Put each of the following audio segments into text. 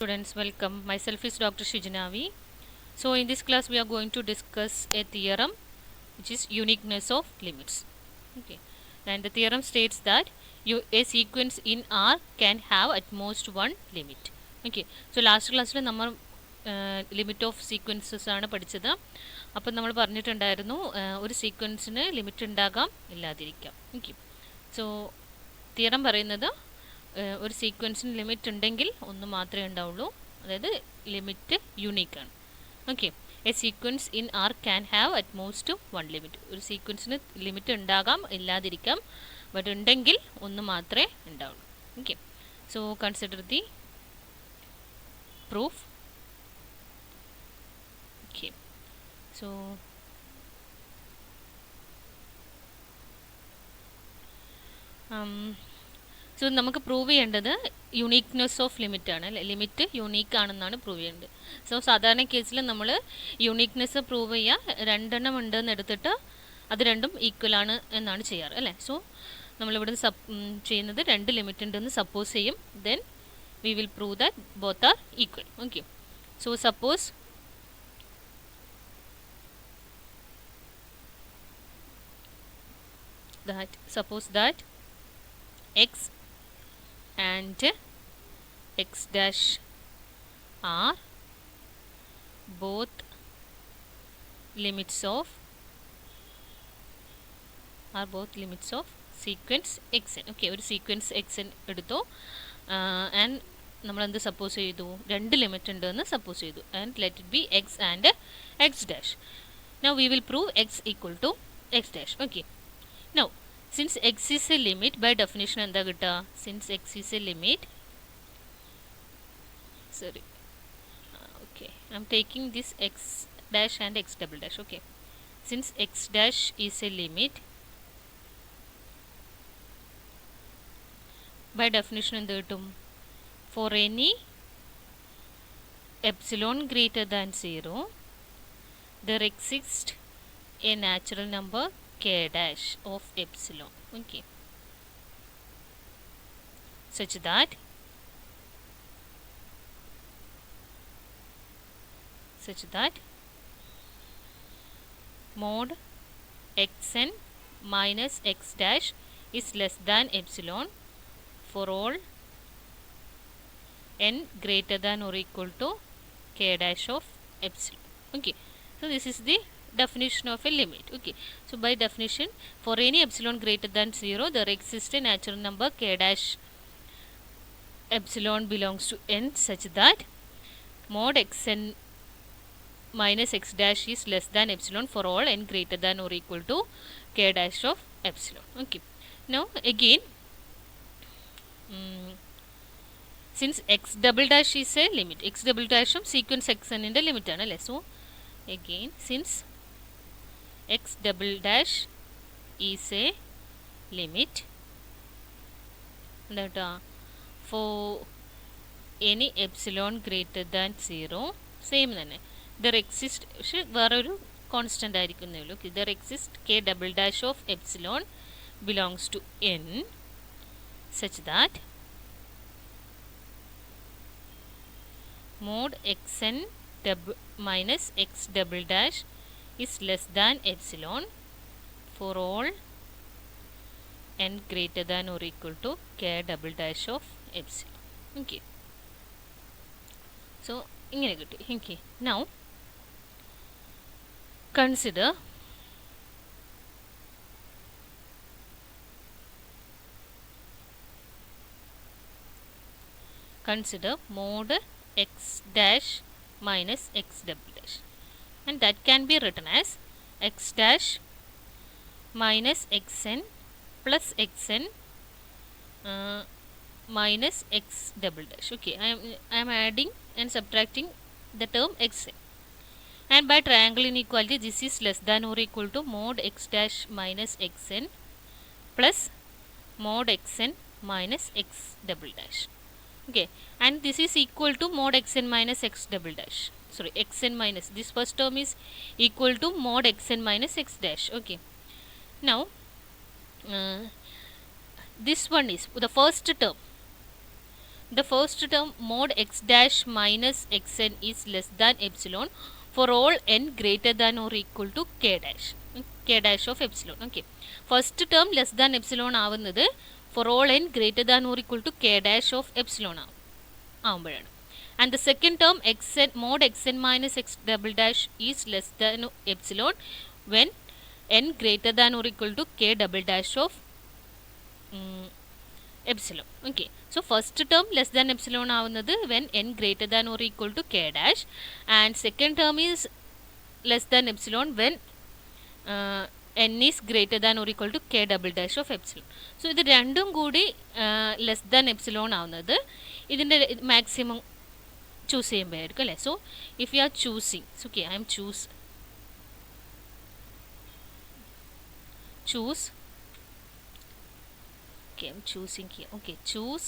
Students, welcome. Myself is Dr. Shijanavi. So in this class we are going to discuss a theorem which is uniqueness of limits. Okay, and the theorem states that a sequence in R can have at most one limit. Okay, so last class നമ്മൾ limit of sequences ആണ് പഠിച്ചത്. അപ്പം നമ്മൾ പറഞ്ഞിട്ടുണ്ടായിരുന്നു ഒരു സീക്വൻസിന് limit ഉണ്ടാകാം ഇല്ലാതിരിക്കാം. Okay, so theorem പറയുന്നത് ഒരു സീക്വൻസിന് ലിമിറ്റ് ഉണ്ടെങ്കിൽ ഒന്ന് മാത്രമേ ഉണ്ടാവുള്ളൂ, അതായത് ലിമിറ്റ് യുണീക്കാണ്. Okay, a sequence in R can have at most one limit. ഒരു സീക്വൻസിന് ലിമിറ്റ് ഉണ്ടാകാം ഇല്ലാതിരിക്കാം, ബട്ട് ഉണ്ടെങ്കിൽ ഒന്ന് മാത്രമേ ഉണ്ടാവുള്ളൂ. Okay, so consider the proof. Okay, so so നമുക്ക് പ്രൂവ് ചെയ്യേണ്ടത് യുണീക്നെസ് ഓഫ് ലിമിറ്റ് ആണ്, അല്ലേ? ലിമിറ്റ് യുണീക്ക് ആണെന്നാണ് പ്രൂവ് ചെയ്യേണ്ടത്. സോ സാധാരണ കേസിൽ നമ്മൾ യുണീക്നെസ് പ്രൂവ് ചെയ്യുക രണ്ടെണ്ണം ഉണ്ടെന്ന് എടുത്തിട്ട് അത് രണ്ടും ഈക്വൽ ആണ് എന്നാണ് ചെയ്യാറ്, അല്ലേ? സോ നമ്മളിവിടെ ചെയ്യുന്നത് രണ്ട് ലിമിറ്റ് ഉണ്ടെന്ന് സപ്പോസ് ചെയ്യും. Then we will prove that both are equal. Okay, so suppose that x and x dash are both limits of sequence xn. Okay, ഒരു sequence xn എടുത്തു and നമ്മൾ എന്ത് സപ്പോസ് ചെയ്തു? രണ്ട് ലിമിറ്റ് ഉണ്ടെന്ന് സപ്പോസ് ചെയ്തു. and let it be x and x dash. Now we will prove x equal to x dash. Okay, now since x is a limit, by definition എന്താ കിട്ടുക? Since x is a limit, sorry, okay, I'm taking this x dash and x double dash. Okay, since x dash is a limit, by definition എന്ത് കിട്ടും? For any epsilon greater than 0, there exists a natural number k dash of epsilon. Okay, such that mod xn minus x dash is less than epsilon for all n greater than or equal to k dash of epsilon. Okay, so this is the definition of a limit. Okay, so by definition, for any epsilon greater than 0, there exists a natural number k dash epsilon belongs to n such that mod xn minus x dash is less than epsilon for all n greater than or equal to k dash of epsilon. Okay, now again, since x double dash is a limit, x double dash sequence xn ന്റെ limit ആണ്, അല്ലേ? So again, since x double dash is a limit, that for any epsilon greater than 0, same തന്നെ there exists, പക്ഷെ വേറൊരു constant ആയിരിക്കുന്നേ ഉള്ളൂ. there exists k double dash of epsilon belongs to n such that mod xn minus x double dash is less than epsilon for all n greater than or equal to k double dash of epsilon. Okay, so ഇങ്ങനെ കിട്ടി. Okay, now consider mod x dash minus x double dash, and that can be written as x dash minus xn plus xn minus x double dash. Okay, I am adding and subtracting the term xn, and by triangle inequality this is less than or equal to mod x dash minus xn plus mod xn minus x double dash. Okay, and this is equal to mod xn minus x double dash. Sorry, xn minus, this first term is equal to mod xn minus x dash. Okay, now this one is the first term. the first term mod x dash minus xn is less than epsilon for all n greater than or equal to k dash of epsilon. Okay, first term less than epsilon ആവുന്നത് for all n greater than or equal to k dash of epsilon ആവുമ്പോഴാണ്. And the second term xn mod xn minus x double dash is less than epsilon when n greater than or equal to k double dash of epsilon. Okay, so first term less than epsilon ആവുന്നത് when n greater than or equal to k dash, and second term is less than epsilon when n is greater than or equal to k double dash of epsilon. So ഇത് രണ്ടും കൂടി less than epsilon ആവുന്നത് ഇതിൻ്റെ maximum choose ചെയ്യുമ്പോഴായിരിക്കും അല്ലേ. So if you are choosing, okay I M choose okay, I'm choosing here. Okay, choose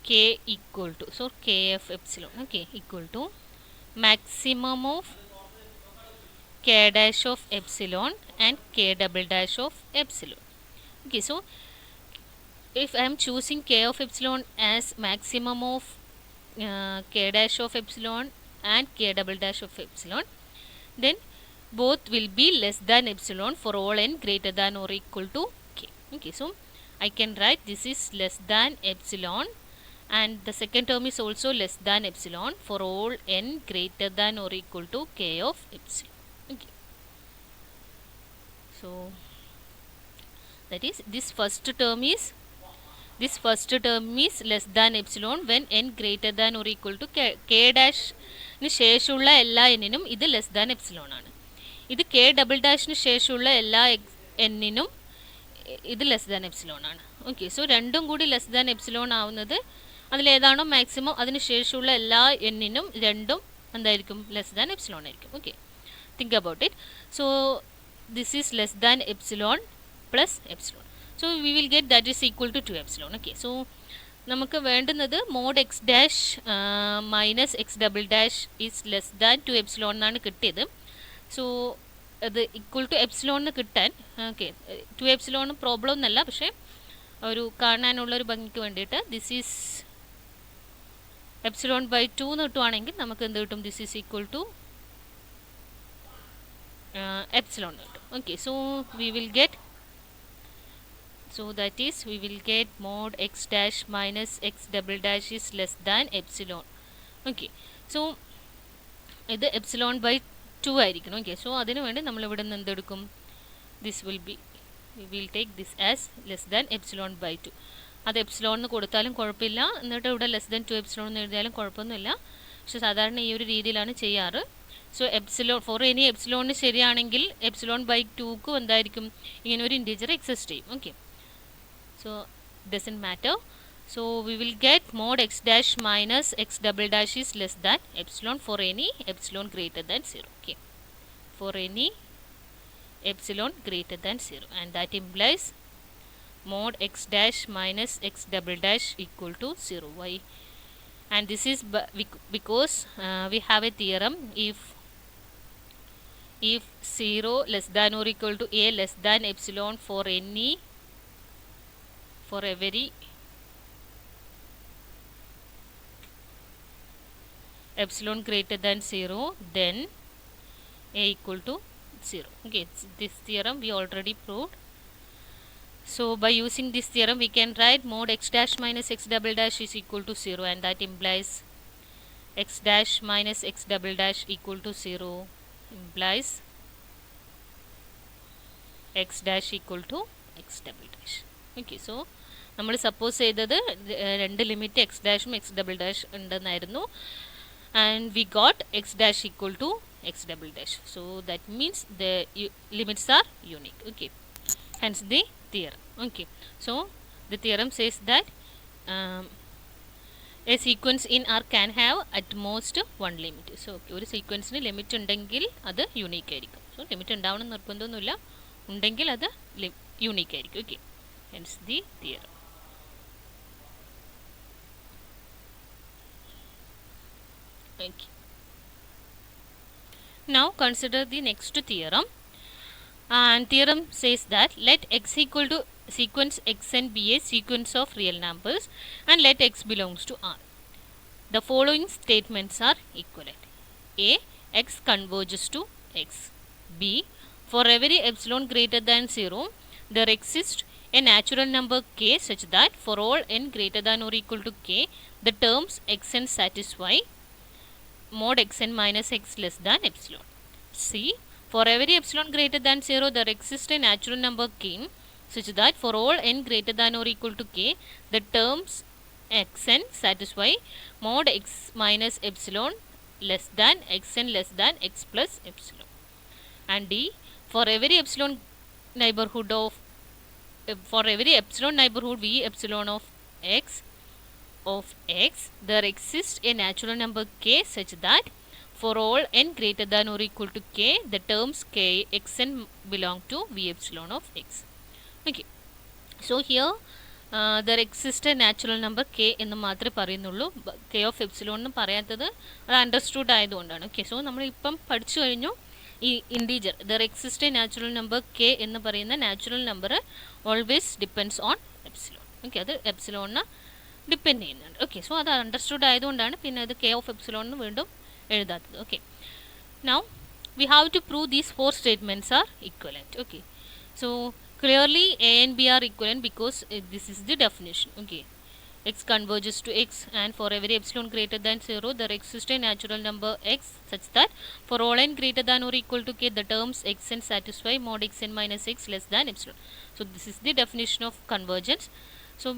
k equal to, so kf epsilon, okay, equal to maximum of k dash of epsilon and k double dash of epsilon. Okay, so if I am choosing k of epsilon as maximum of k dash of epsilon and k double dash of epsilon, then both will be less than epsilon for all n greater than or equal to k. Okay, so I can write this is less than epsilon and the second term is also less than epsilon for all n greater than or equal to k of epsilon. Okay, so that is this first term is less than epsilon when n greater than or equal to k dash ന് ശേഷമുള്ള എല്ലാ എന്നിനും ഇത് less than epsilon ആണ്. ഇത് k double ഡാഷിന് ശേഷമുള്ള എല്ലാ എന്നിനും ഇത് less than epsilon ആണ്. ഓക്കെ, സോ രണ്ടും കൂടി ലെസ് ദാൻ എപ്സിലോൺ ആവുന്നത് അതിലേതാണോ മാക്സിമം അതിന് ശേഷമുള്ള എല്ലാ എന്നിനും രണ്ടും എന്തായിരിക്കും ലെസ് ദാൻ എപ്സിലോൺ ആയിരിക്കും. Okay, think about it. So this is less than epsilon plus epsilon. So we will get that is equal to 2 epsilon. Okay, so നമുക്ക് വേണ്ടുന്നത് mod x dash minus x double dash is less than 2 epsilon എന്നാണ് കിട്ടിയത്. So അത് equal to എപ്സിലോണിന് കിട്ടാൻ, okay 2 epsilon problem ഒന്നല്ല, പക്ഷേ ഒരു കാണാനുള്ളൊരു ഭംഗിക്ക് വേണ്ടിയിട്ട് ദിസ് ഈസ് എപ്സിലോൺ ബൈ 2 എന്ന് കിട്ടുവാണെങ്കിൽ നമുക്ക് എന്ത് കിട്ടും, this is equal to epsilon കിട്ടും. Okay, so we will get, so that is we will get mod x dash minus x double dash is less than epsilon. Okay, so ഇത് epsilon by 2 ആയിരിക്കണം. Okay, so അതിന് വേണ്ടി നമ്മൾ ഇവിടെ നിന്ന് എന്തെടുക്കും, this will be we will take this as less than epsilon by 2. അത് epsilon എന്ന് കൊടുത്താലും കുഴപ്പമില്ല, എന്നിട്ട് ഇവിടെ ലെസ് ദാൻ 2 എപ്സിലോൺ എന്ന് എഴുതിയാലും കുഴപ്പമൊന്നുമില്ല. പക്ഷെ സാധാരണ ഈ ഒരു രീതിയിലാണ് ചെയ്യാറ്. സോ എപ്സിലോൺ ഫോർ എനി എപ്സിലോണിന് ശരിയാണെങ്കിൽ എപ്സിലോൺ ബൈ 2ക്കും എന്തായിരിക്കും ഇങ്ങനെ ഒരു ഇൻറ്റീജർ എക്സിസ്റ്റ് ചെയ്യും. Okay, so doesn't matter. So we will get mod x dash minus x double dash is less than epsilon for any epsilon greater than 0. Okay, for any epsilon greater than 0, and that implies mod x dash minus x double dash equal to 0. Why? And this is because we have a theorem, if 0 less than or equal to a less than epsilon for any, for every epsilon greater than 0, then a equal to 0. Okay, this theorem we already proved. So by using this theorem we can write mod x dash minus x double dash is equal to 0, and that implies x dash minus x double dash equal to 0 implies x dash equal to x double dash. Okay, so നമ്മൾ suppose ചെയ്തത് രണ്ട് limit x ഡാഷും x double dash ഉണ്ടെന്നായിരുന്നു, and we got x dash equal to x double dash. So that means the limits are unique. Okay, hence the theorem. Okay, so the theorem says that a sequence in R can have at most 1 limit. So okay, ഒരു സീക്വൻസിന് limit ഉണ്ടെങ്കിൽ അത് unique ആയിരിക്കും. So limit ഉണ്ടാവണം നിർബന്ധമൊന്നുമില്ല, ഉണ്ടെങ്കിൽ അത് unique ആയിരിക്കും. Okay, hence the theorem. Okay. Now consider the next theorem, and theorem says that let x equal to sequence xn be a sequence of real numbers and let x belongs to R. The following statements are equivalent. A. X converges to x. B. For every epsilon greater than 0, there exists a natural number k such that for all n greater than or equal to k, the terms xn satisfy mod xn minus x less than epsilon. C. For every epsilon greater than 0, there exists a natural number k such that for all n greater than or equal to k, the terms xn satisfy mod x minus epsilon less than xn less than x plus epsilon. And D. For every epsilon neighborhood v epsilon of x, there exists a natural number k such that for all n greater than or equal to k, the terms k xn belong to v epsilon of x. Okay, so here there exists a natural number k എന്ന് മാത്രമേ പറയുന്നുള്ളൂ. k of epsilon എന്ന് പറയാത്തത് അത് understood ആയതുകൊണ്ടാണ്. Okay, so നമ്മൾ ഇപ്പം പഠിച്ചു കഴിഞ്ഞു ഈ integer there exist a natural number k എന്ന് പറയുന്ന natural number always depends on epsilon. Okay, അത് എപ്സിലോണിന് ഡിപ്പെൻഡ് ചെയ്യുന്നുണ്ട്. ഓക്കെ, സോ അത് അണ്ടർസ്റ്റുഡ് ആയതുകൊണ്ടാണ് പിന്നെ അത് k of epsilon എന്ന് വീണ്ടും എഴുതാത്തത്. Okay, now we have to prove these 4 statements are equivalent. Okay, so clearly A and B are equivalent because this is the definition. Okay, x converges to x, and for every epsilon greater than 0, there exists a natural number x such that for all n greater than or equal to k, the terms xn satisfy mod xn minus x less than epsilon. So this is the definition of convergence. So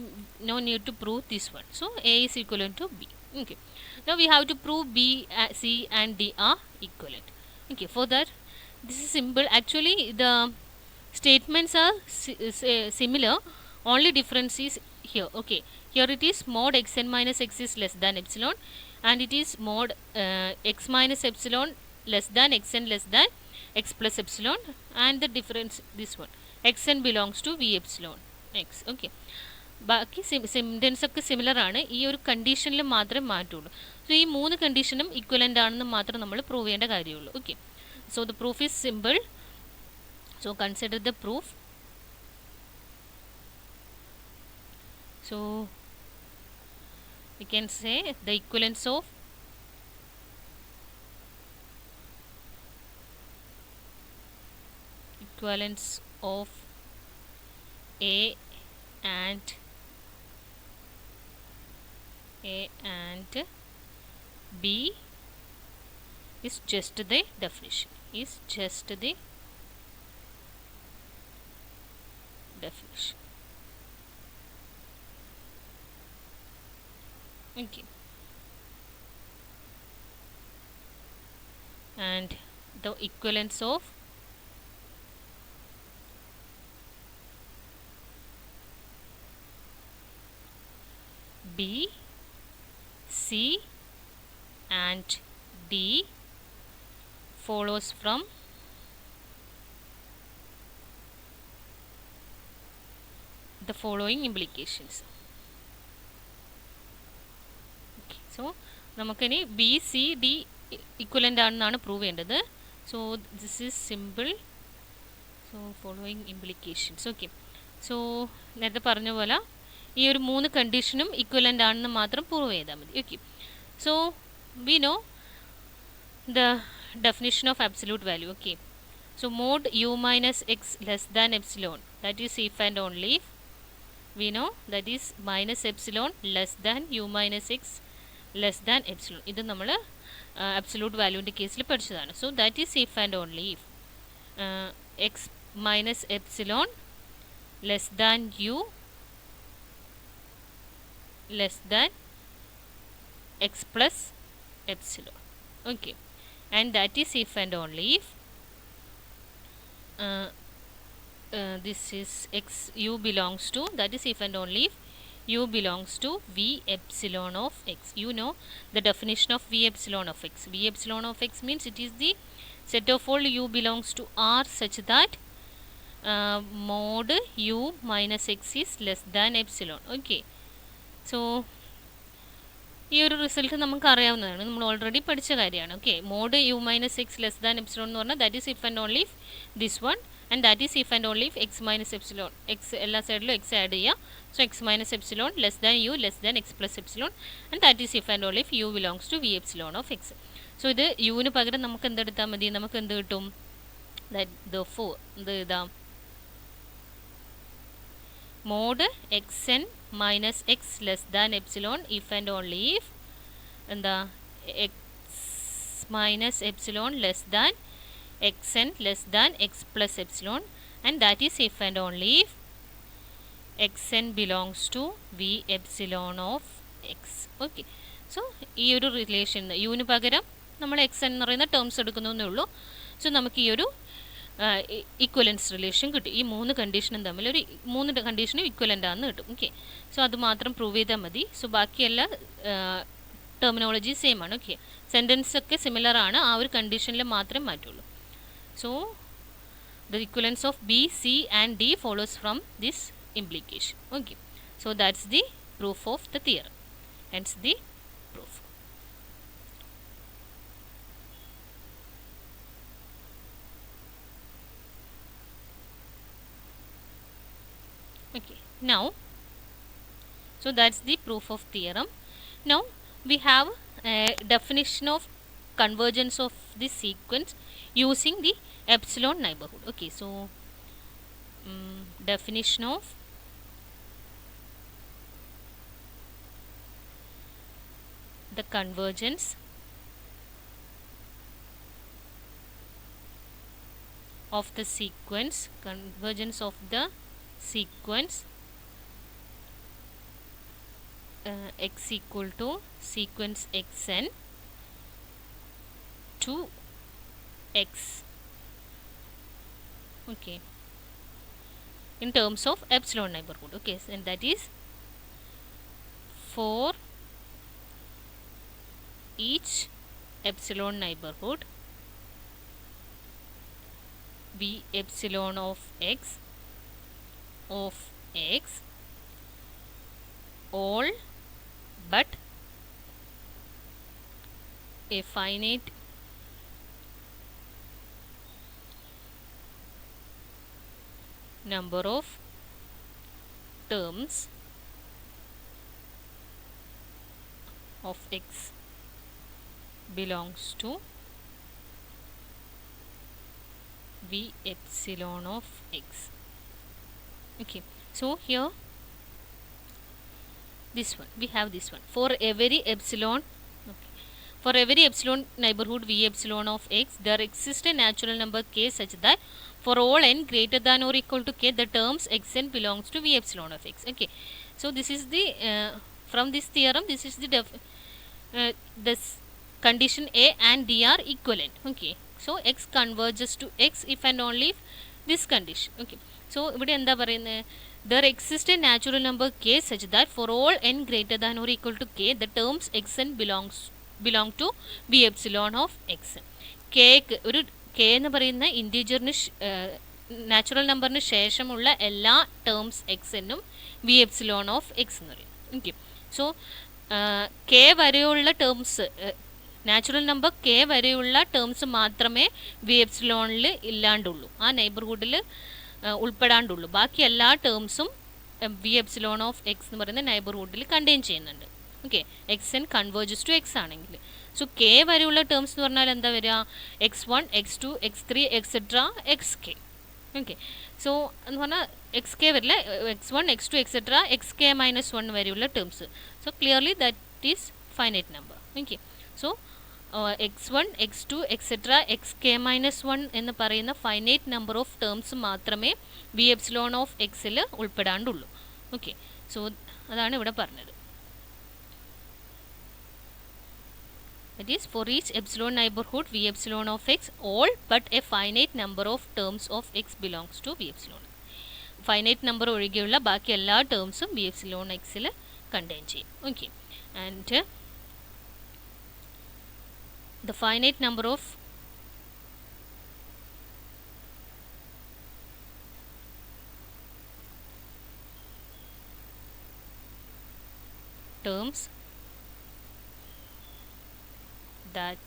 no need to prove this one. So A is equivalent to B. Okay, now we have to prove B, C and D are equivalent. Okay, for that this is simple. Actually the statements are similar, only difference is here. Okay, here it is mod xn minus x is less than epsilon, and it is mod x minus epsilon less than xn less than x plus epsilon, and the difference this one xn belongs to v epsilon x. Okay, ബാക്കി sentence ഒക്കെ similar ആണ്, ഈ ഒരു കണ്ടീഷനിൽ മാത്രമേ മാറ്റുള്ളൂ. So ഈ 3 കണ്ടീഷനും equivalent ആണെന്ന് മാത്രം നമ്മൾ പ്രൂവ് ചെയ്യേണ്ട കാര്യമുള്ളൂ. Okay, so the proof is simple. So consider the proof. So we can say the equivalence of A and B is just the definition. Okay, and the equivalence of B, C and D follows from the following implications. Okay, so നമുക്കിനി B C D equivalent ആണെന്നാണ് prove ചെയ്യേണ്ടത്. So this is simple. So following implications. Okay, so നേരത്തെ പറഞ്ഞ പോലെ ഈ ഒരു 3 കണ്ടീഷനും equivalent ആണെന്ന് മാത്രം പ്രൂവ് ചെയ്താൽ മതി. Okay, so we know the definition of absolute value. Okay, so mod u minus x less than epsilon, that is if and only if we know that is minus epsilon less than u minus x less than epsilon. ഇത് നമ്മൾ absolute വാല്യൂൻ്റെ കേസിൽ പഠിച്ചതാണ്. So that is if and only if X minus epsilon less than you less than X plus epsilon. Okay, and that is if and only if this is x u belongs to, that is if and only if u belongs to v epsilon of x. You know the definition of v epsilon of x. V epsilon of x means it is the set of all u belongs to R such that mod u minus x is less than epsilon. Okay, so ഈ ഒരു result നമുക്ക് അറിയാവുന്നതാണ്, നമ്മൾ already പഠിച്ച കാര്യമാണ്. Okay, mod u minus x less than epsilon എന്ന് പറഞ്ഞാൽ that is if and only if this one and that is if and only if x minus epsilon, x എല്ലാ സൈഡിലും x ആഡ് ചെയ്യുക. So x minus epsilon less than u less than x plus epsilon, and that is if and only if u belongs to v epsilon of x. So ഇത് യുവിന് പകരം നമുക്ക് എന്തെടുത്താൽ മതി, നമുക്ക് എന്ത് കിട്ടും, that therefore എന്ത് എഴുതാം, mod xn minus x less than epsilon if and only if എന്താ x minus epsilon less than xn less than x plus epsilon, and that is if and only if xn belongs to v epsilon of x. Okay, so ഈ ഒരു relation യുവിന് പകരം നമ്മൾ X എന്ന് പറയുന്ന terms എടുക്കുന്നേ ഉള്ളൂ. So നമുക്ക് ഈ ഒരു ഈക്വലൻസ് റിലേഷൻ കിട്ടും. ഈ മൂന്ന് കണ്ടീഷനും തമ്മിൽ ഒരു മൂന്ന് കണ്ടീഷനും ഈക്വലൻ്റ് ആണെന്ന് കിട്ടും. ഓക്കെ, സോ അത് മാത്രം പ്രൂവ് ചെയ്താൽ മതി. സോ ബാക്കിയെല്ലാ ടെർമിനോളജി സെയിം ആണ്. ഓക്കെ, സെൻറ്റൻസ് ഒക്കെ സിമിലർ ആണ്, ആ ഒരു കണ്ടീഷനിൽ മാത്രമേ മാറ്റുള്ളൂ. So the equivalence of B, C and D follows from this implication. Okay, so that's the proof of the theorem, hence the proof. Okay, now so that's the proof of theorem. Now we have a definition of convergence of this sequence using the epsilon neighborhood. Okay, so definition of the convergence of the sequence, x equal to sequence xn to x. Okay, in terms of epsilon neighborhood. Okay, and that is for each epsilon neighborhood v epsilon of x all but a finite number of terms of x belongs to v epsilon of x. Okay, so here this one, we have this one for every epsilon. Okay, for every epsilon neighborhood v epsilon of x there exists a natural number k such that for all n greater than or equal to k the terms xn belongs to v epsilon of x. Okay, so this is the from this theorem this is the this condition a and d are equivalent. Okay, so x converges to x if and only if this condition. Okay, so ഇവിടെ എന്താ പറയുന്നത്, there exists a natural number k such that for all n greater than or equal to k the terms xn belong to v epsilon of x. k ഒരു k എന്ന് പറയുന്ന ഇൻറ്റീജറിന് natural നമ്പറിന് ശേഷമുള്ള എല്ലാ terms എക്സെന്നും വി എപ്സിലോൺ ഓഫ് എക്സ് എന്ന് പറയും. Okay, so k വരെയുള്ള ടേംസ് നാച്ചുറൽ നമ്പർ കെ വരെയുള്ള ടേംസ് മാത്രമേ വി എപ്സിലോണിൽ ഇല്ലാണ്ടുള്ളൂ, ആ നെയ്ബർഹുഡിൽ ഉൾപ്പെടാണ്ടുള്ളൂ. ബാക്കി എല്ലാ ടേംസും വി എപ്സിലോൺ ഓഫ് എക്സ് എന്ന് പറയുന്ന നെയ്ബർഹുഡിൽ കണ്ടെയ്ൻ ചെയ്യുന്നുണ്ട്. Okay, x n converges to x ആണെങ്കിൽ. സോ കെ വരെയുള്ള ടേംസ് എന്ന് പറഞ്ഞാൽ എന്താ വരിക, x1 x2 x3 etcetera x k. Okay, so എന്ന് പറഞ്ഞാൽ എക്സ് കെ വരില്ല, x1 x2 etcetera x K -1 വരെയുള്ള terms. So clearly that is finite number. Okay, so x1 x2 etcetera x K -1 എന്ന് പറയുന്ന ഫൈനൈറ്റ് നമ്പർ ഓഫ് ടേംസ് മാത്രമേ V epsilon of എക്സിൽ ഉൾപ്പെടാണ്ടുള്ളൂ. Okay, so അതാണ് ഇവിടെ പറഞ്ഞത്. That is for each epsilon neighborhood v epsilon of x all but a finite number of terms of x belongs to v epsilon. Finite number ഒഴികെയുള്ള ബാക്കി എല്ലാ ടേംസും v epsilon xൽ contain ചെയ്യും. Okay, and the finite number of terms that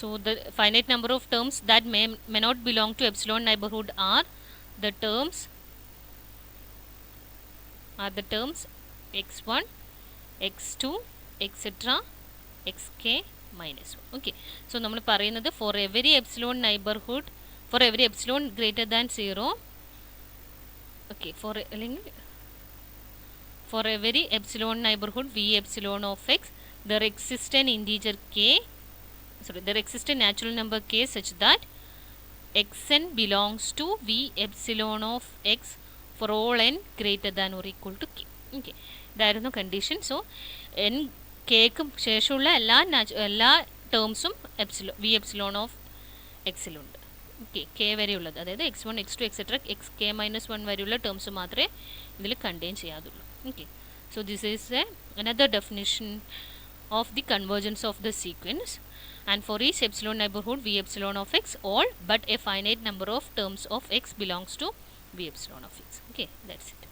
So the finite number of terms that may not belong to epsilon neighborhood are the terms x1, x2, etc. xk minus 1. Okay, so നമ്മൾ പറയുന്നത് for every epsilon neighborhood, for every epsilon greater than 0, okay, for every epsilon neighborhood v epsilon of x, there exists an integer k, there exists a natural number k such that xn belongs to v epsilon of x for all n greater than or equal to k. Okay, ഇതായിരുന്നു കണ്ടീഷൻ. So n കേക്ക് ശേഷമുള്ള എല്ലാ ടേംസും V epsilon of എക്സിലുണ്ട്. Okay, k വരെയുള്ളത്, അതായത് x1, x2, etcetera xk - 1 വരെയുള്ള ടേംസ് മാത്രമേ ഇതിൽ കണ്ടെയ്ൻ ചെയ്യാതുള്ളൂ. Okay, so this is another definition of the convergence of the sequence, and for each epsilon neighborhood v epsilon of x, all but a finite number of terms of x belongs to v epsilon of x. Okay, that's it.